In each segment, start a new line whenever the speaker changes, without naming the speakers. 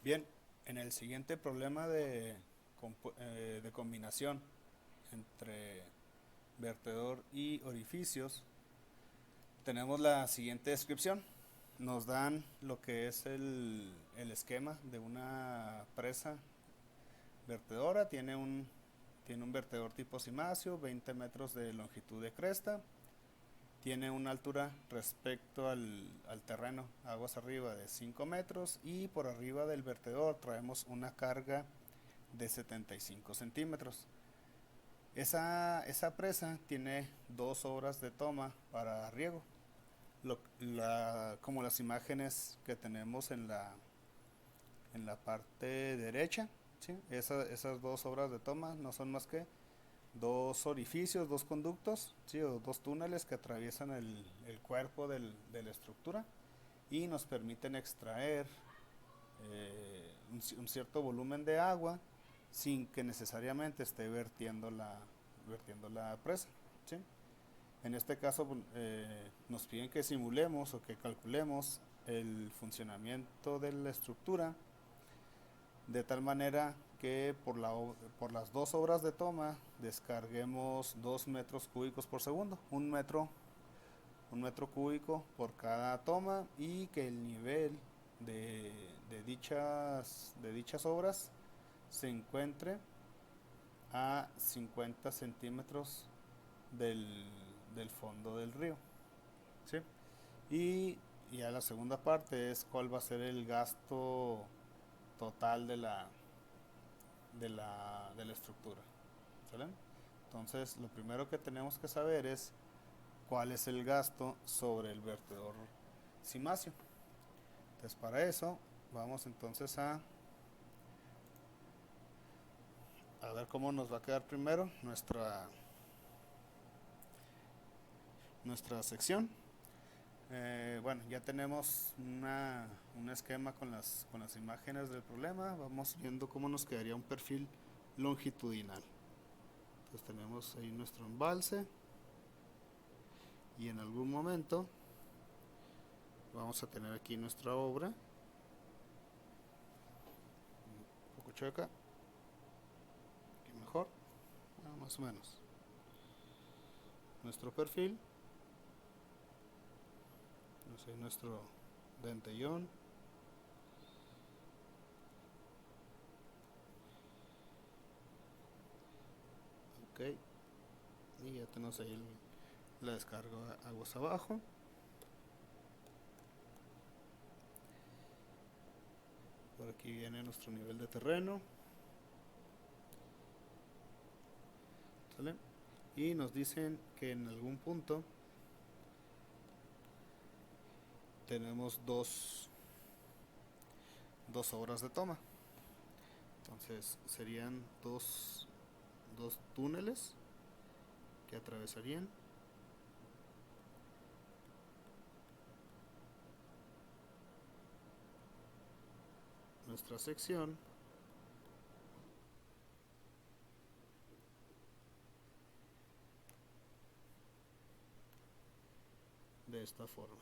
Bien, en el siguiente problema de combinación entre vertedor y orificios, tenemos la siguiente descripción. Nos dan lo que es el esquema de una presa vertedora. Tiene un vertedor tipo cimacio, 20 metros de longitud de cresta. Tiene una altura respecto al terreno, aguas arriba, de 5 metros, y por arriba del vertedor traemos una carga de 75 centímetros. Esa presa tiene 2 horas de toma para riego, como las imágenes que tenemos en la parte derecha. ¿Sí? Esas 2 horas de toma no son más que dos orificios, dos conductos, ¿sí? O dos túneles que atraviesan el cuerpo de la estructura y nos permiten extraer un cierto volumen de agua sin que necesariamente esté vertiendo la presa. ¿Sí? En este caso nos piden que simulemos o que calculemos el funcionamiento de la estructura de tal manera que por las 2 horas de toma descarguemos 2 metros cúbicos por segundo, un metro cúbico por cada toma, y que el nivel de dichas obras se encuentre a 50 centímetros del fondo del río. ¿Sí? Y ya la segunda parte es cuál va a ser el gasto total de la estructura. ¿Sale? Entonces, lo primero que tenemos que saber es cuál es el gasto sobre el vertedor cimacio. Entonces, para eso, vamos entonces a ver cómo nos va a quedar primero nuestra sección. Bueno, ya tenemos un esquema con las imágenes del problema. Vamos viendo cómo nos quedaría un perfil longitudinal. Entonces tenemos ahí nuestro embalse y en algún momento vamos a tener aquí nuestra obra. Un poco chueca, aquí mejor, más o menos. Nuestro perfil, no sé, nuestro dentellón. Ok, y ya tenemos ahí la descarga aguas abajo. Por aquí viene nuestro nivel de terreno. ¿Sale? Y nos dicen que en algún punto tenemos dos horas de toma. Entonces serían dos túneles que atravesarían nuestra sección de esta forma.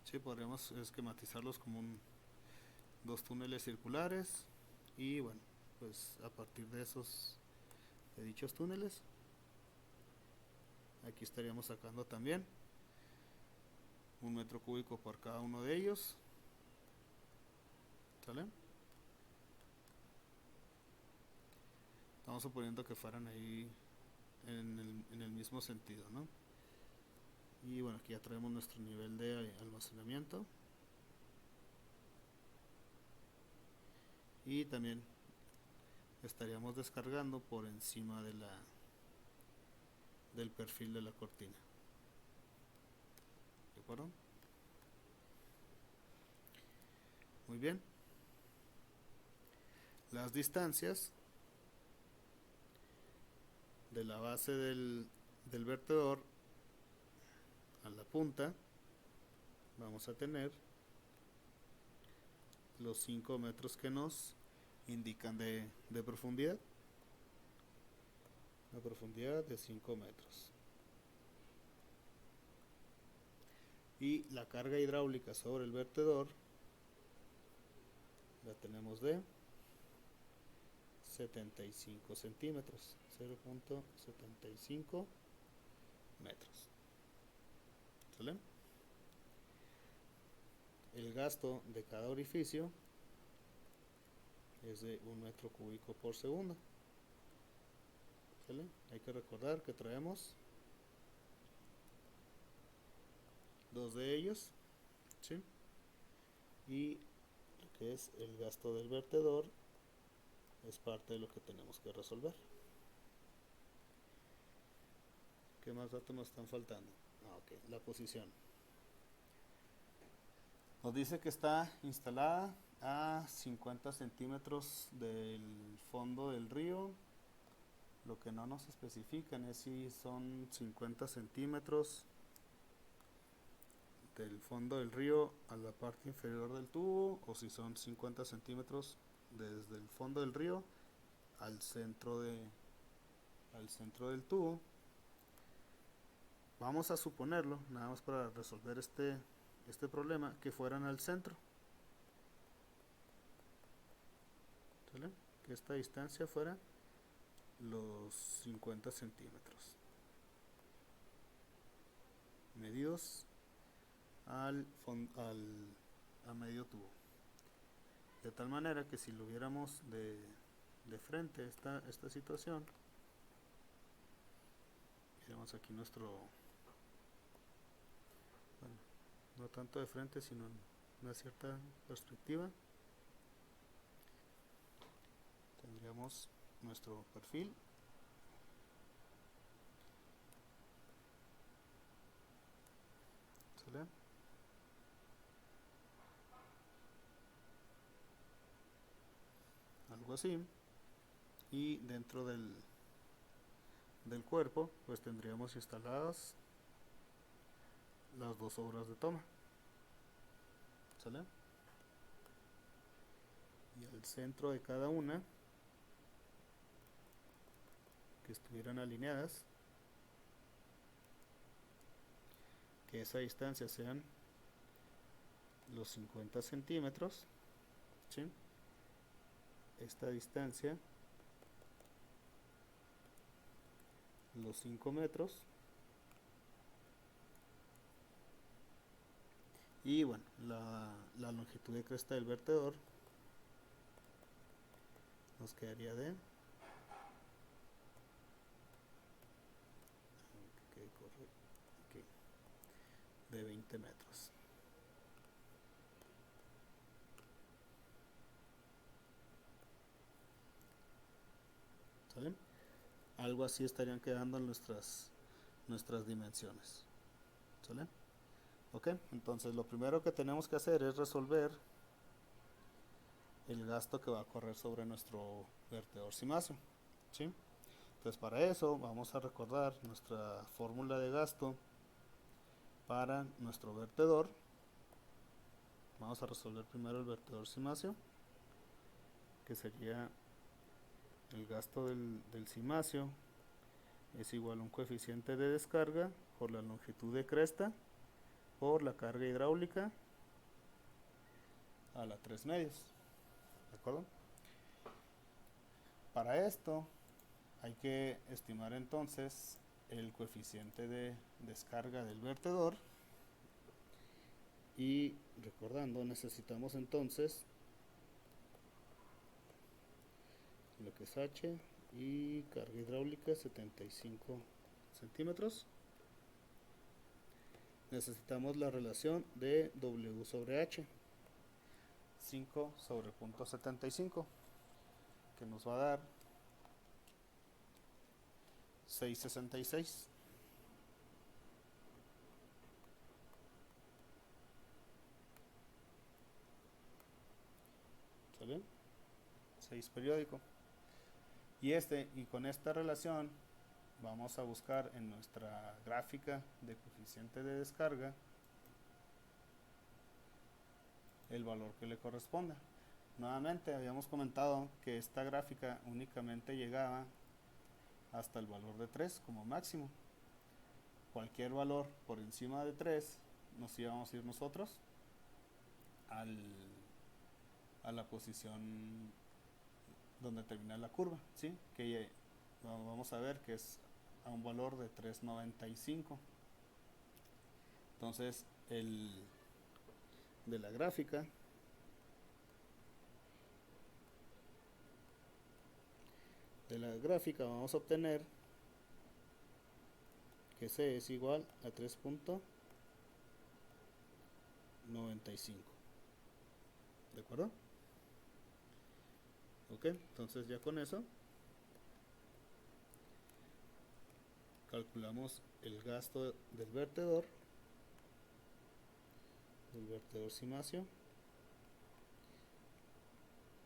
Sí, podríamos esquematizarlos como dos túneles circulares, y bueno, pues a partir de dichos túneles, aquí estaríamos sacando también un metro cúbico por cada uno de ellos. ¿Sale? Estamos suponiendo que fueran ahí en el mismo sentido, ¿no? Y bueno, aquí ya traemos nuestro nivel de almacenamiento. Y también estaríamos descargando por encima del perfil de la cortina. ¿De acuerdo? Muy bien. Las distancias de la base del vertedor a la punta, vamos a tener los 5 metros que nos indican de profundidad. La profundidad de 5 metros. Y la carga hidráulica sobre el vertedor la tenemos de 75 centímetros, 0.75 metros. ¿Sale? El gasto de cada orificio es de 1 metro cúbico por segundo. ¿Sale? Hay que recordar que traemos dos de ellos, ¿sí? Y lo que es el gasto del vertedor es parte de lo que tenemos que resolver. ¿Qué más datos nos están faltando? Ok, la posición. Nos dice que está instalada a 50 centímetros del fondo del río. Lo que no nos especifican es si son 50 centímetros del fondo del río a la parte inferior del tubo, o si son 50 centímetros desde el fondo del río al centro del tubo. Vamos a suponerlo, nada más para resolver este problema, que fueran al centro. ¿Sale? Que esta distancia fuera los 50 centímetros medidos a medio tubo, de tal manera que si lo viéramos de frente esta situación, miramos aquí nuestro, bueno, no tanto de frente sino en una cierta perspectiva, tendríamos nuestro perfil. ¿Sale? Algo así. Y dentro del cuerpo pues tendríamos instaladas las dos obras de toma. ¿Sale? Y al centro de cada una, que estuvieran alineadas, que esa distancia sean los 50 centímetros, ¿sí? Esta distancia los 5 metros, y bueno, la longitud de cresta del vertedor nos quedaría de 20 metros. ¿Saben? Algo así estarían quedando nuestras dimensiones. ¿Sale? Ok, entonces lo primero que tenemos que hacer es resolver el gasto que va a correr sobre nuestro vertedor cimáceo, ¿sí? Entonces para eso vamos a recordar nuestra fórmula de gasto para nuestro vertedor. Vamos a resolver primero el vertedor cimáceo, que sería el gasto del cimáceo es igual a un coeficiente de descarga por la longitud de cresta por la carga hidráulica a la 3 medios. ¿De acuerdo? Para esto hay que estimar entonces el coeficiente de descarga del vertedor, y recordando, necesitamos entonces lo que es H y carga hidráulica 75 centímetros. Necesitamos la relación de W sobre H, 5 sobre 0.75, que nos va a dar 6.66. ¿Sale? 6 periódico. Y con esta relación vamos a buscar en nuestra gráfica de coeficiente de descarga el valor que le corresponda. Nuevamente habíamos comentado que esta gráfica únicamente llegaba hasta el valor de 3 como máximo. Cualquier valor por encima de 3 nos íbamos a ir nosotros a la posición donde termina la curva, ¿sí? Que vamos a ver que es a un valor de 3.95. Entonces de la gráfica vamos a obtener que C es igual a 3.95. ¿De acuerdo? Ok, entonces ya con eso calculamos el gasto del vertedor cimacio.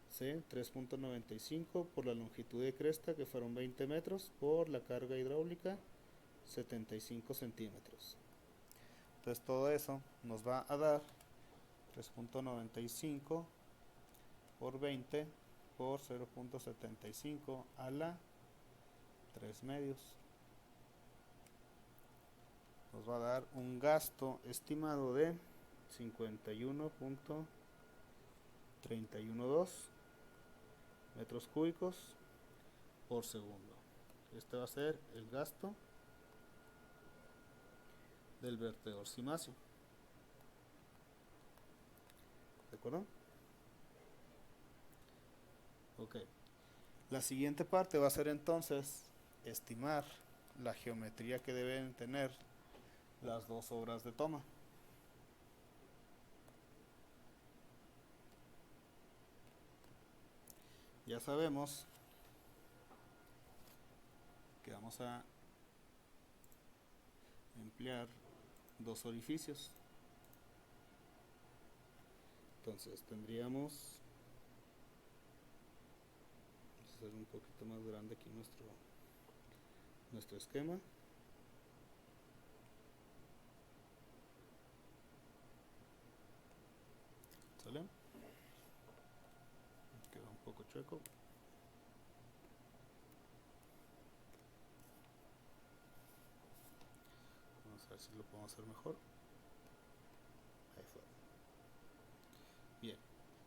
C, 3.95 por la longitud de cresta, que fueron 20 metros, por la carga hidráulica, 75 centímetros. Entonces todo eso nos va a dar 3.95 por 20 por 0.75 a la 3 medios. Nos va a dar un gasto estimado de 51.312 metros cúbicos por segundo. Este va a ser el gasto del vertedor cimacio. ¿De acuerdo? Ok. La siguiente parte va a ser entonces estimar la geometría que deben tener las dos obras de toma. Ya sabemos que vamos a emplear dos orificios. Entonces tendríamos, vamos a hacer un poquito más grande aquí nuestro esquema. ¿Sale? Queda un poco chueco. Vamos a ver si lo podemos hacer mejor. Ahí fue. Bien.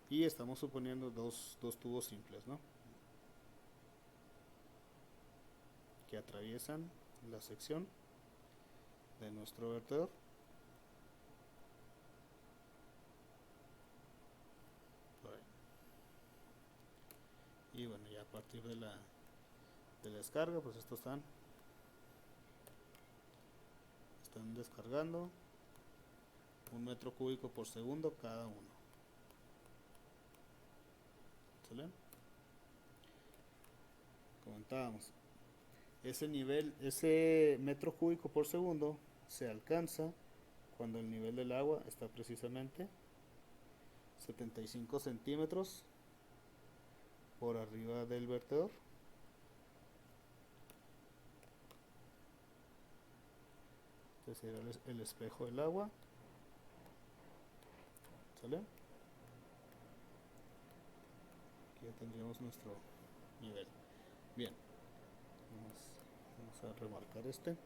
Y estamos suponiendo dos tubos simples, ¿no? Que atraviesan la sección de nuestro vertedor. Y bueno, ya a partir de la descarga, pues estos están descargando 1 metro cúbico por segundo cada uno. ¿Sale? Comentábamos, ese metro cúbico por segundo se alcanza cuando el nivel del agua está precisamente 75 centímetros por arriba del vertedor. Este será el espejo del agua. ¿Sale? Aquí ya tendríamos nuestro nivel. Bien, vamos a remarcar este. Se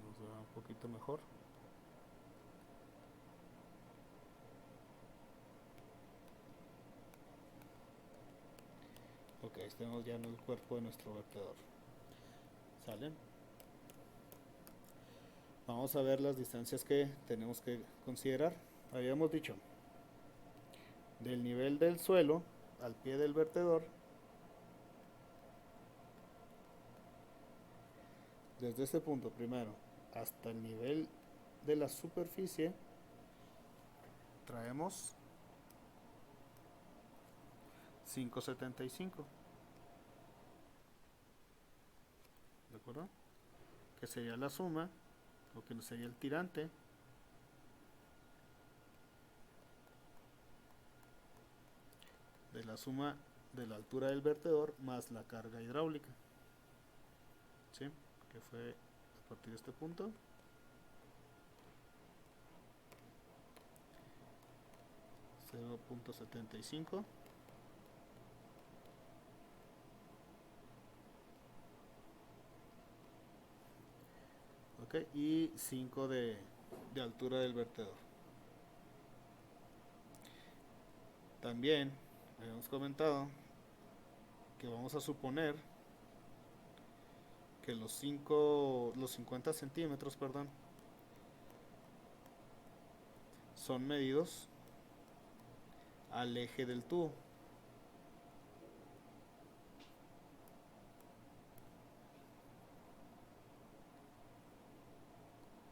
nos va un poquito mejor. Ok, tenemos ya en el cuerpo de nuestro vertedor. ¿Sale? Vamos a ver las distancias que tenemos que considerar. Habíamos dicho, del nivel del suelo al pie del vertedor, desde este punto primero hasta el nivel de la superficie, traemos 5.75. ¿De acuerdo? Que sería la suma, o que sería el tirante de la suma de la altura del vertedor más la carga hidráulica. ¿Sí? Que fue a partir de este punto. $0.75. Ok, y 5 de de altura del vertedor. También habíamos comentado que vamos a suponer que los 50 centímetros, perdón, son medidos al eje del tubo.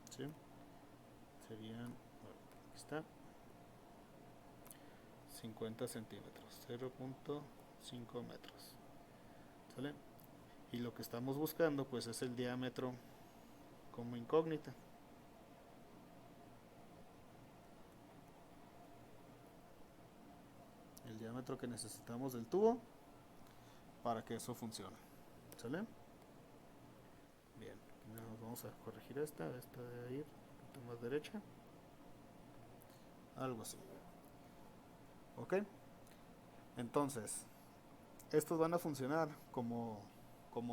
¿Sí? Serían, aquí está, 50 centímetros, 0.5 metros. ¿Sale? Y lo que estamos buscando pues es el diámetro como incógnita. El diámetro que necesitamos del tubo para que eso funcione. ¿Sale? Bien, vamos a corregir esta debe ir un poquito más derecha. Algo así. ¿Ok? Entonces, estos van a funcionar como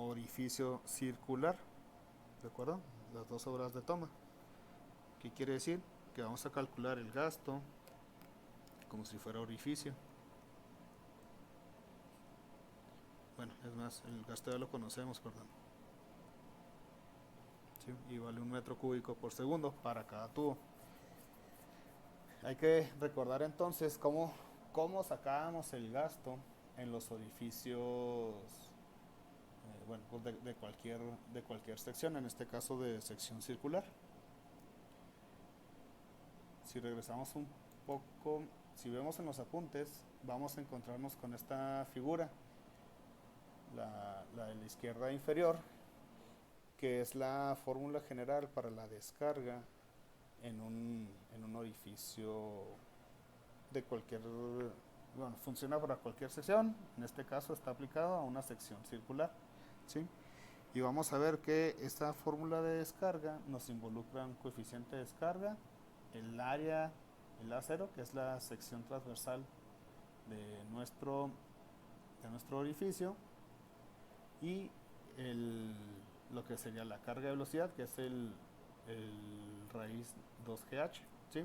orificio circular. ¿De acuerdo? Las dos obras de toma. ¿Qué quiere decir? Que vamos a calcular el gasto como si fuera orificio. Bueno, es más, el gasto ya lo conocemos, perdón. ¿Sí? Y vale 1 metro cúbico por segundo para cada tubo. Hay que recordar entonces cómo sacábamos el gasto en los orificios, bueno, pues de cualquier sección, en este caso de sección circular. Si regresamos un poco, si vemos en los apuntes, vamos a encontrarnos con esta figura, la de la izquierda inferior, que es la fórmula general para la descarga en un orificio de cualquier, bueno, funciona para cualquier sección. En este caso está aplicado a una sección circular, ¿sí? Y vamos a ver que esta fórmula de descarga nos involucra un coeficiente de descarga, el área, el A0, que es la sección transversal de nuestro orificio, y lo que sería la carga de velocidad, que es el raíz 2GH, ¿sí?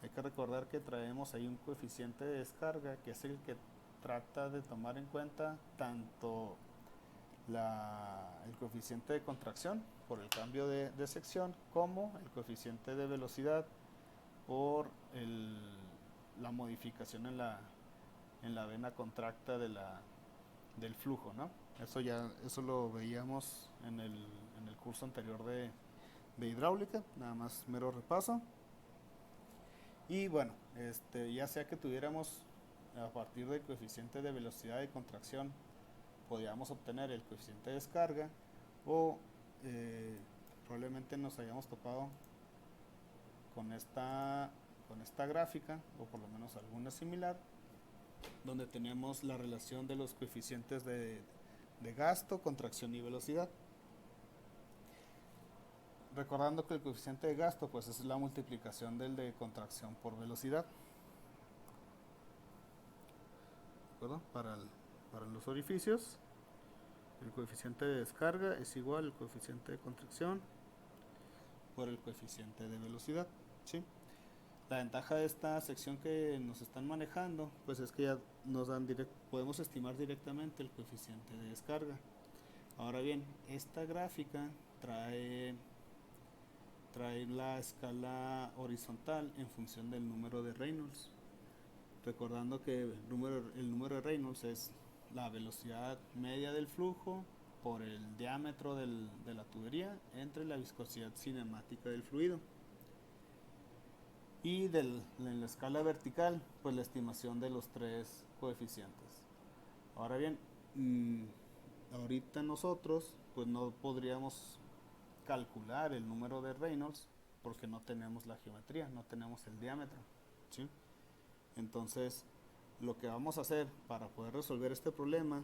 Hay que recordar que traemos ahí un coeficiente de descarga que es el que trata de tomar en cuenta tanto el coeficiente de contracción por el cambio de sección como el coeficiente de velocidad por la modificación en la vena contracta del flujo, ¿no? Eso lo veíamos en el curso anterior de hidráulica, nada más mero repaso. Y bueno, ya sea que tuviéramos a partir del coeficiente de velocidad y contracción, podíamos obtener el coeficiente de descarga, o probablemente nos hayamos topado con esta gráfica, o por lo menos alguna similar, donde tenemos la relación de los coeficientes de gasto, contracción y velocidad. Recordando que el coeficiente de gasto pues es la multiplicación del de contracción por velocidad. ¿De acuerdo? Para los orificios, el coeficiente de descarga es igual al coeficiente de contracción por el coeficiente de velocidad, ¿sí? La ventaja de esta sección que nos están manejando pues es que ya nos dan podemos estimar directamente el coeficiente de descarga. Ahora bien, esta gráfica trae la escala horizontal en función del número de Reynolds, recordando que el número de Reynolds es la velocidad media del flujo por el diámetro de la tubería entre la viscosidad cinemática del fluido, y en la escala vertical pues la estimación de los tres coeficientes. Ahora bien, ahorita nosotros pues no podríamos calcular el número de Reynolds porque no tenemos la geometría, no tenemos el diámetro, ¿sí? Entonces lo que vamos a hacer para poder resolver este problema,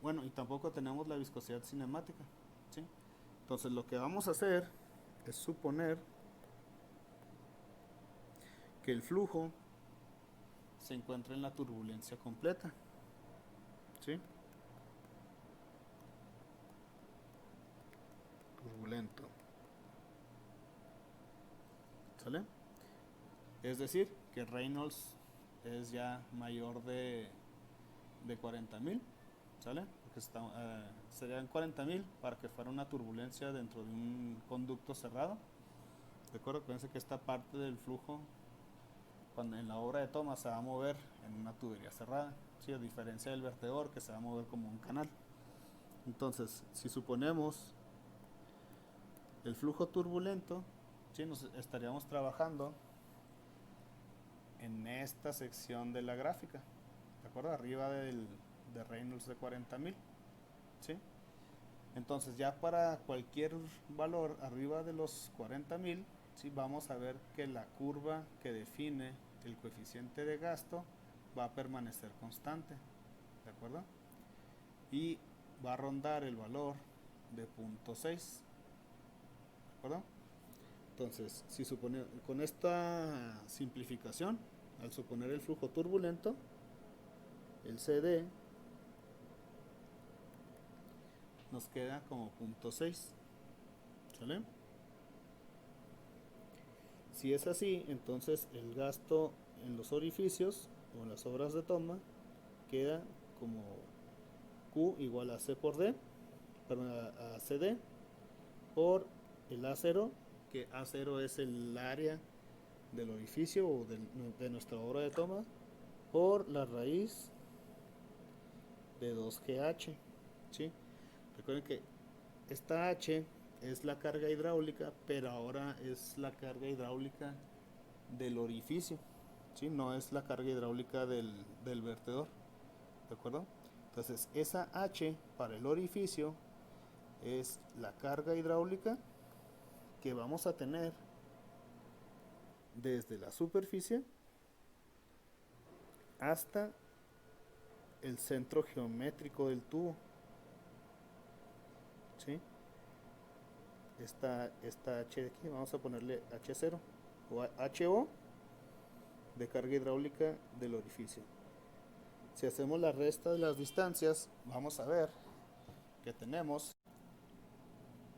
bueno, y tampoco tenemos la viscosidad cinemática, ¿sí? Entonces lo que vamos a hacer es suponer que el flujo se encuentra en la turbulencia completa, ¿sí? Turbulento. ¿sale? Es decir, que Reynolds es ya mayor de 40.000, ¿sale? Porque serían 40.000 para que fuera una turbulencia dentro de un conducto cerrado. ¿De acuerdo? Acuérdense que esta parte del flujo, cuando en la obra de toma, se va a mover en una tubería cerrada, ¿sí? A diferencia del vertedor, que se va a mover como un canal. Entonces, si suponemos el flujo turbulento, ¿sí? Nos estaríamos trabajando en esta sección de la gráfica, ¿de acuerdo? Arriba de Reynolds de 40.000, ¿sí? Entonces ya para cualquier valor arriba de los 40.000, ¿sí? Vamos a ver que la curva que define el coeficiente de gasto va a permanecer constante, ¿de acuerdo? Y va a rondar el valor de 0.6, ¿de acuerdo? Entonces, si supone, con esta simplificación, al suponer el flujo turbulento, el CD nos queda como 0.6, ¿sale? Si es así, entonces el gasto en los orificios o en las obras de toma queda como Q igual a C por D, perdón, a CD por el A0, que A0 es el área del orificio o de nuestra obra de toma, por la raíz de 2GH, ¿sí? Recuerden que esta H es la carga hidráulica, pero ahora es la carga hidráulica del orificio, ¿sí? No es la carga hidráulica del vertedor, ¿de acuerdo? Entonces esa H para el orificio es la carga hidráulica que vamos a tener desde la superficie hasta el centro geométrico del tubo, ¿sí? Esta H de aquí, vamos a ponerle H0 o HO de carga hidráulica del orificio. Si hacemos la resta de las distancias, vamos a ver que tenemos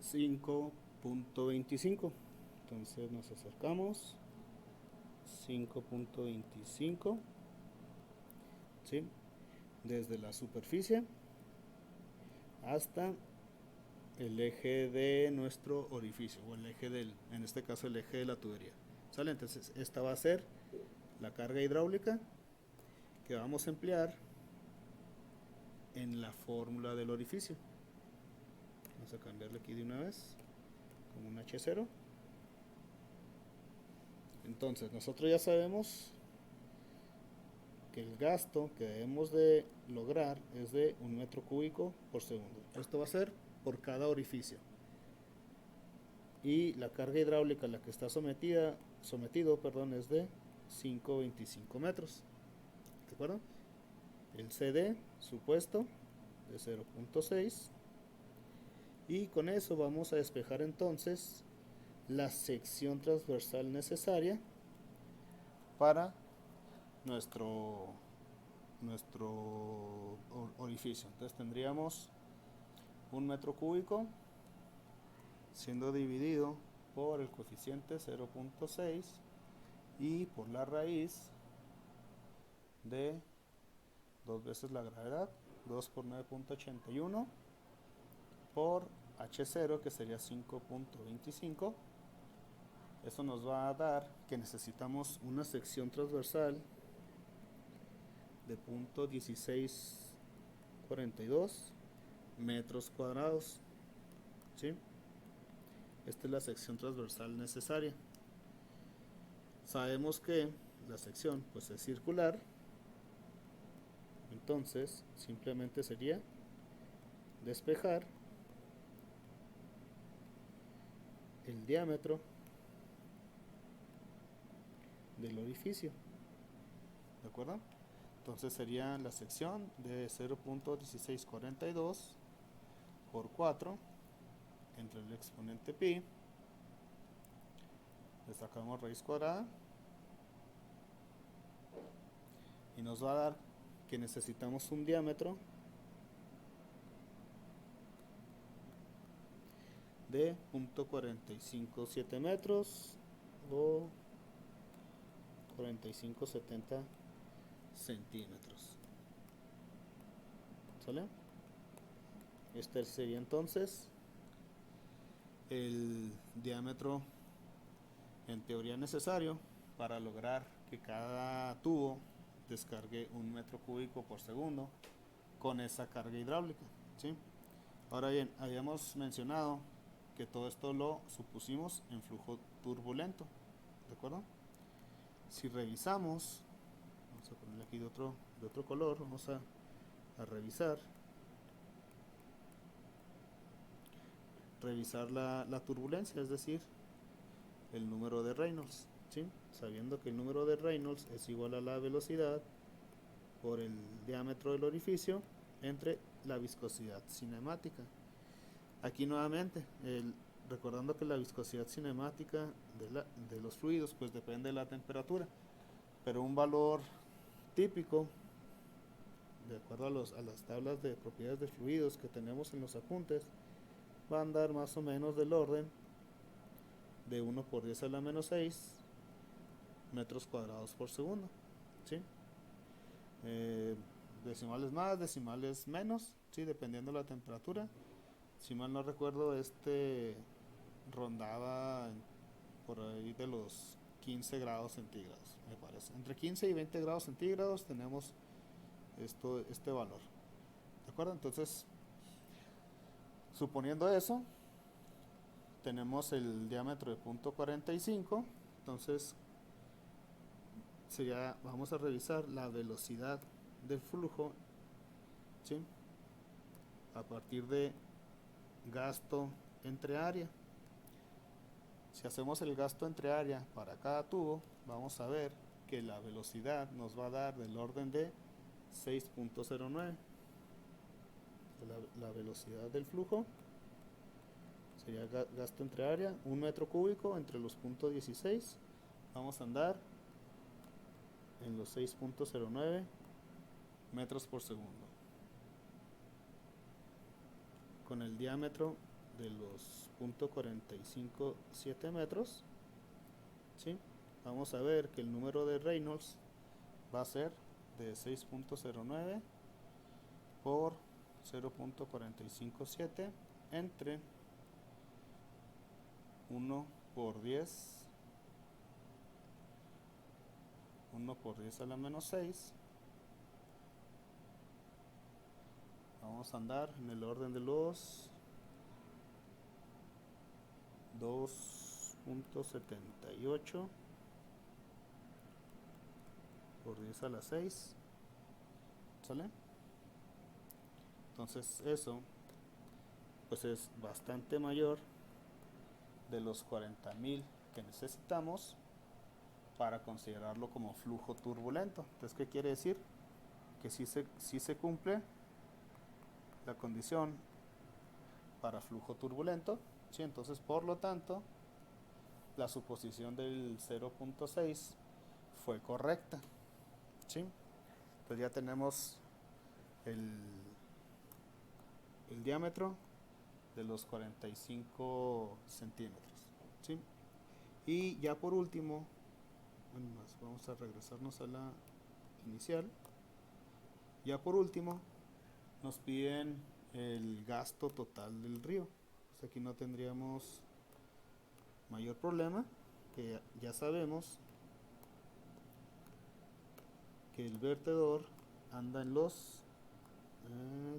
5.25. Entonces nos acercamos, 5.25, ¿sí? Desde la superficie hasta el eje de nuestro orificio, o el eje en este caso el eje de la tubería, ¿sale? Entonces esta va a ser la carga hidráulica que vamos a emplear en la fórmula del orificio. Vamos a cambiarle aquí de una vez con un H0. Entonces nosotros ya sabemos que el gasto que debemos de lograr es de 1 metro cúbico por segundo. Esto va a ser por cada orificio. Y la carga hidráulica a la que está sometido, es de 5.25 metros. ¿De acuerdo? El CD supuesto de 0.6. Y con eso vamos a despejar entonces la sección transversal necesaria para nuestro orificio. Entonces tendríamos 1 metro cúbico siendo dividido por el coeficiente 0.6 y por la raíz de 2 veces la gravedad, 2 por 9.81 por H0, que sería 5.25. Eso nos va a dar que necesitamos una sección transversal de 0.1642 metros cuadrados, ¿sí? Esta es la sección transversal necesaria. Sabemos que la sección pues es circular, entonces simplemente sería despejar el diámetro del orificio, ¿de acuerdo? Entonces sería la sección de 0.1642 por 4 entre el exponente pi, le sacamos raíz cuadrada y nos va a dar que necesitamos un diámetro de 0.457 metros o 45-70 centímetros. ¿Sale? Este sería entonces el diámetro en teoría necesario para lograr que cada tubo descargue 1 metro cúbico por segundo con esa carga hidráulica, ¿sí? Ahora bien, habíamos mencionado que todo esto lo supusimos en flujo turbulento, ¿de acuerdo? Si revisamos, vamos a ponerle aquí de otro color, vamos a revisar la turbulencia, es decir, el número de Reynolds, ¿sí? Sabiendo que el número de Reynolds es igual a la velocidad por el diámetro del orificio entre la viscosidad cinemática. Aquí nuevamente, recordando que la viscosidad cinemática de los fluidos pues depende de la temperatura, pero un valor típico, de acuerdo a las tablas de propiedades de fluidos que tenemos en los apuntes, va a andar más o menos del orden de 1 por 10 a la menos 6 metros cuadrados por segundo, ¿sí? Decimales más, decimales menos, ¿sí? Dependiendo de la temperatura. Si mal no recuerdo, rondaba por ahí de los 15 grados centígrados, me parece. Entre 15 y 20 grados centígrados tenemos este valor, ¿de acuerdo? Entonces, suponiendo eso, tenemos el diámetro de 0.45, entonces vamos a revisar la velocidad del flujo, ¿sí? A partir de gasto entre área. Si hacemos el gasto entre área para cada tubo, vamos a ver que la velocidad nos va a dar del orden de 6.09. La velocidad del flujo sería gasto entre área, 1 metro cúbico entre los .16. Vamos a andar en los 6.09 metros por segundo, con el diámetro de los .457 metros, ¿sí? Vamos a ver que el número de Reynolds va a ser de 6.09 por 0.457 entre 1 por 10 a la menos 6. Vamos a andar en el orden de los 2.78 por 10 a la 6, ¿sale? Entonces eso pues es bastante mayor de los 40.000 que necesitamos para considerarlo como flujo turbulento. Entonces, ¿qué quiere decir? Que sí se cumple la condición para flujo turbulento, ¿sí? Entonces, por lo tanto, la suposición del 0.6 fue correcta, ¿sí? Entonces ya tenemos el diámetro de los 45 centímetros, ¿sí? Y ya por último, vamos a regresarnos a la inicial. Ya por último, nos piden el gasto total del río. Pues aquí no tendríamos mayor problema, que ya sabemos que el vertedor anda en los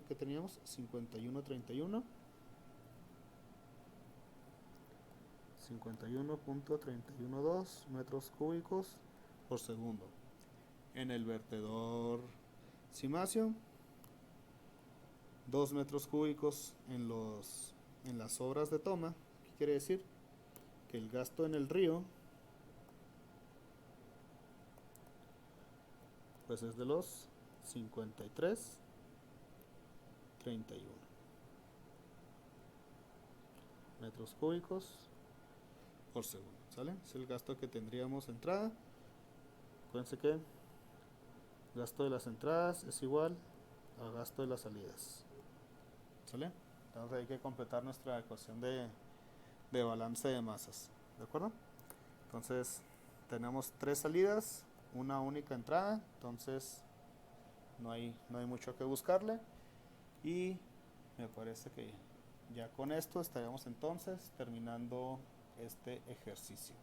que teníamos 51.312 metros cúbicos por segundo. En el vertedor Cimacio, 2 metros cúbicos en las obras de toma. ¿Qué quiere decir? Que el gasto en el río pues es de los 53.31 metros cúbicos por segundo, ¿sale? Es el gasto que tendríamos de entrada. Acuérdense que gasto de las entradas es igual a gasto de las salidas, ¿sale? Entonces hay que completar nuestra ecuación de balance de masas, ¿de acuerdo? Entonces tenemos 3 salidas, una única entrada, entonces no hay mucho que buscarle. Y me parece que ya con esto estaríamos entonces terminando este ejercicio.